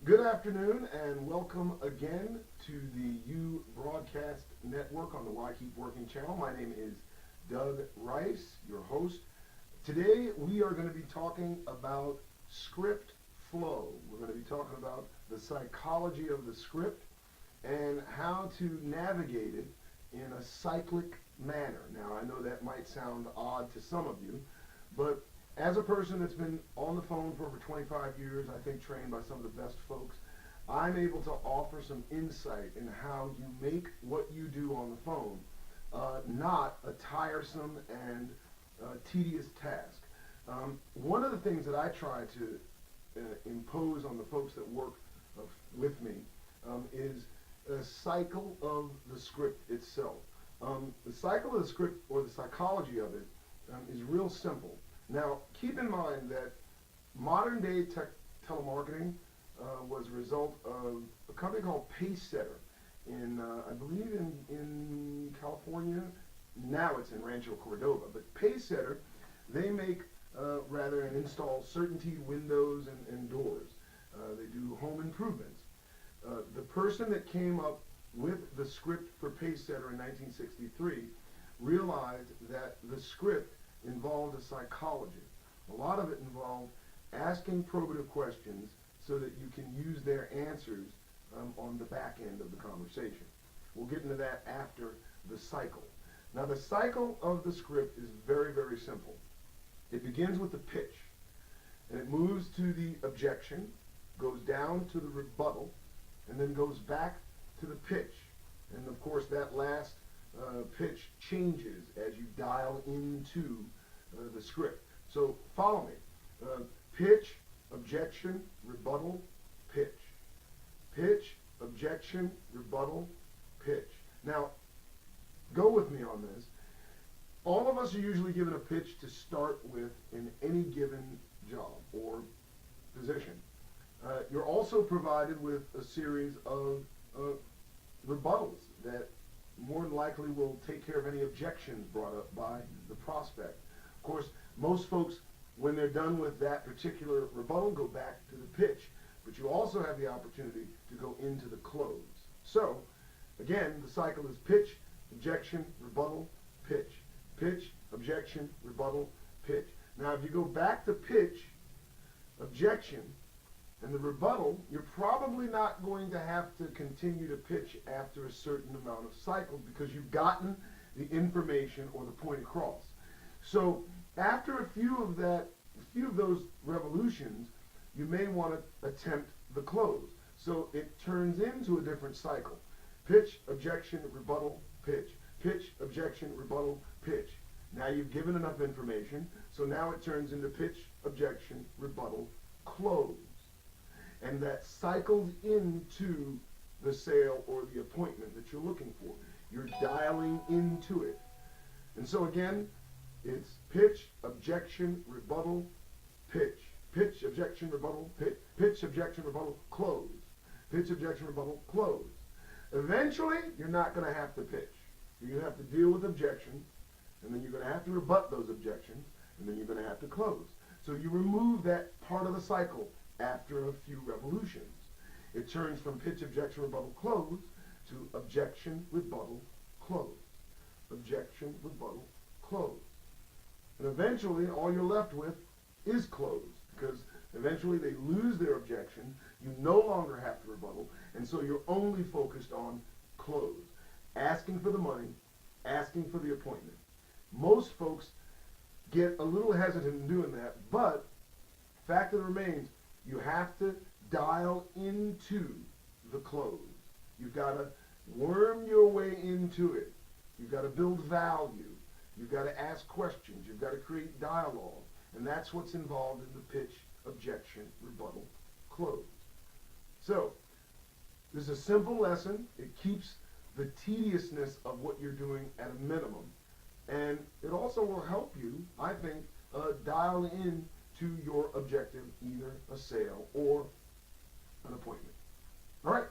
Good afternoon and welcome again to the U Broadcast Network on the Why Keep Working channel. My name is Doug Rice, your host. Today we are going to be talking about script flow. We're going to be talking about the psychology of the script and how to navigate it in a cyclic manner. Now, I know that might sound odd to some of you, but as a person that's been on the phone for over 25 years, I think trained by some of the best folks, I'm able to offer some insight in how you make what you do on the phone not a tiresome and tedious task. One of the things that I try to impose on the folks that work with me is a cycle of the script itself. The cycle of the script, or the psychology of it, is real simple. Now, keep in mind that modern day telemarketing was a result of a company called Pacesetter in, I believe, in California. Now it's in Rancho Cordova. But Pacesetter, they make rather and install certainty windows and doors. They do home improvements. The person that came up with the script for Pacesetter in 1963 realized that the script involved a psychology. A lot of it involved asking probative questions so that you can use their answers on the back end of the conversation. We'll get into that after the cycle. Now, the cycle of the script is very, very simple. It begins with the pitch, and it moves to the objection, goes down to the rebuttal, and then goes back to the pitch. And of course, that last pitch changes as you dial into the script. So follow me. Pitch, objection, rebuttal, pitch. Pitch, objection, rebuttal, pitch. Now, go with me on this. All of us are usually given a pitch to start with in any given job or position. You're also provided with a series of rebuttals that more than likely will take care of any objections brought up by the prospect. Of course, most folks, when they're done with that particular rebuttal, go back to the pitch. But you also have the opportunity to go into the close. So, again, the cycle is pitch, objection, rebuttal, pitch. Pitch, objection, rebuttal, pitch. Now, if you go back to pitch, objection, and the rebuttal, you're probably not going to have to continue to pitch after a certain amount of cycles because you've gotten the information or the point across. So after a few of those revolutions, you may want to attempt the close. So it turns into a different cycle. Pitch, objection, rebuttal, pitch. Pitch, objection, rebuttal, pitch. Now you've given enough information, so now it turns into pitch, objection, rebuttal, close. And that cycles into the sale or the appointment that you're looking for. You're dialing into it. And so again, it's pitch, objection, rebuttal, pitch. Pitch, objection, rebuttal, pitch. Pitch, objection, rebuttal, close. Pitch, objection, rebuttal, close. Eventually, you're not going to have to pitch. You're going to have to deal with objections, and then you're going to have to rebut those objections, and then you're going to have to close. So you remove that part of the cycle after a few revolutions. It turns from pitch, objection, rebuttal, close to objection, rebuttal, close. Objection, rebuttal, close. And eventually, all you're left with is close, because eventually they lose their objection, you no longer have to rebuttal, and so you're only focused on close. Asking for the money, asking for the appointment. Most folks get a little hesitant in doing that, but fact of the remains, you have to dial into the close. You've got to worm your way into it. You've got to build value. You've got to ask questions. You've got to create dialogue. And that's what's involved in the pitch, objection, rebuttal, close. So, this is a simple lesson. It keeps the tediousness of what you're doing at a minimum. And it also will help you, I think, dial in to your objective, either a sale or an appointment. All right,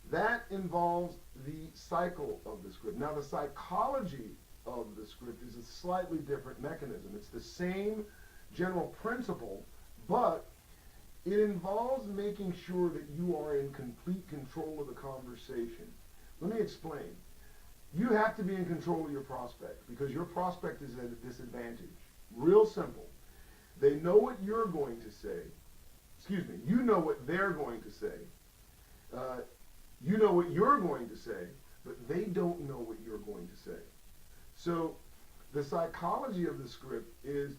that involves the cycle of the script. Now, the psychology of the script is a slightly different mechanism. It's the same general principle, but It involves making sure that you are in complete control of the conversation. Let me explain. You have to be in control of your prospect because your prospect is at a disadvantage. Real simple. They know what you're going to say. Excuse me. You know what they're going to say. You know what you're going to say, but they don't know what you're going to say. So the psychology of the script is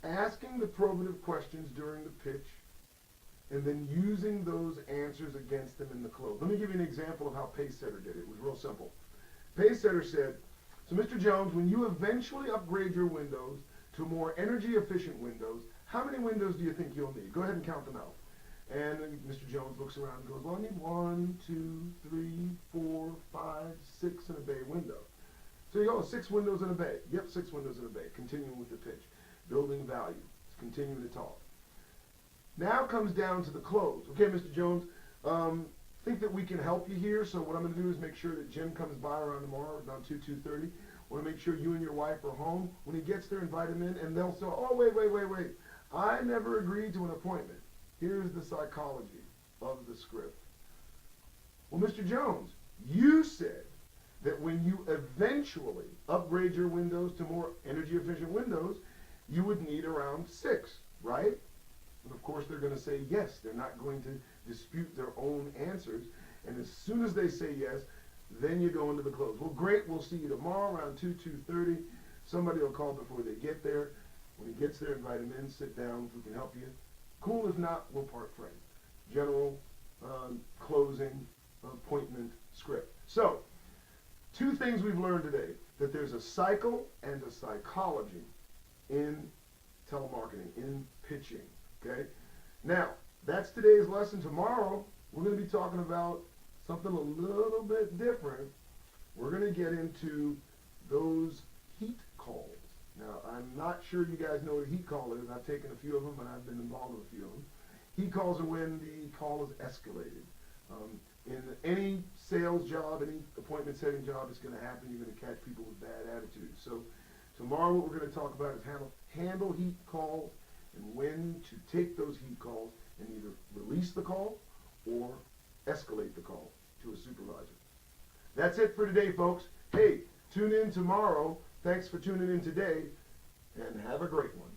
asking the probative questions during the pitch and then using those answers against them in the close. Let me give you an example of how Pacesetter did it. It was real simple. Pacesetter said, so Mr. Jones, when you eventually upgrade your windows to more energy efficient windows, how many windows do you think you'll need? Go ahead and count them out. And Mr. Jones looks around and goes, well, I need 1, 2, 3, 4, 5, 6 in a bay window. So you go, 6 windows in a bay. Yep, 6 windows in a bay. Continuing with the pitch. Building value. Continuing to talk. Now comes down to the close. Okay, Mr. Jones, think that we can help you here. So what I'm going to do is make sure that Jim comes by around tomorrow, around 2:30. Want to make sure you and your wife are home. When he gets there, invite him in, and they'll say, oh, wait. I never agreed to an appointment. Here's the psychology of the script. Well, Mr. Jones, you said that when you eventually upgrade your windows to more energy efficient windows, you would need around 6, right? And of course, they're going to say yes. They're not going to dispute their own answers. And as soon as they say yes, then you go into the close. Well, great. We'll see you tomorrow around 2:30. Somebody will call before they get there. When he gets there, invite him in, sit down. If we can help you, cool. If not, we'll part friends. General closing appointment script. So, 2 things we've learned today. That there's a cycle and a psychology in telemarketing, in pitching. Okay? Now, that's today's lesson. Tomorrow, we're going to be talking about something a little bit different. We're going to get into those heat calls. Now, I'm not sure you guys know what a heat call is. I've taken a few of them, and I've been involved with a few of them. Heat calls are when the call is escalated. In any sales job, any appointment setting job, it's going to happen. You're going to catch people with bad attitudes. So tomorrow what we're going to talk about is handle heat calls and when to take those heat calls and either release the call or escalate the call to a supervisor. That's it for today, folks. Hey, tune in tomorrow. Thanks for tuning in today, and have a great one.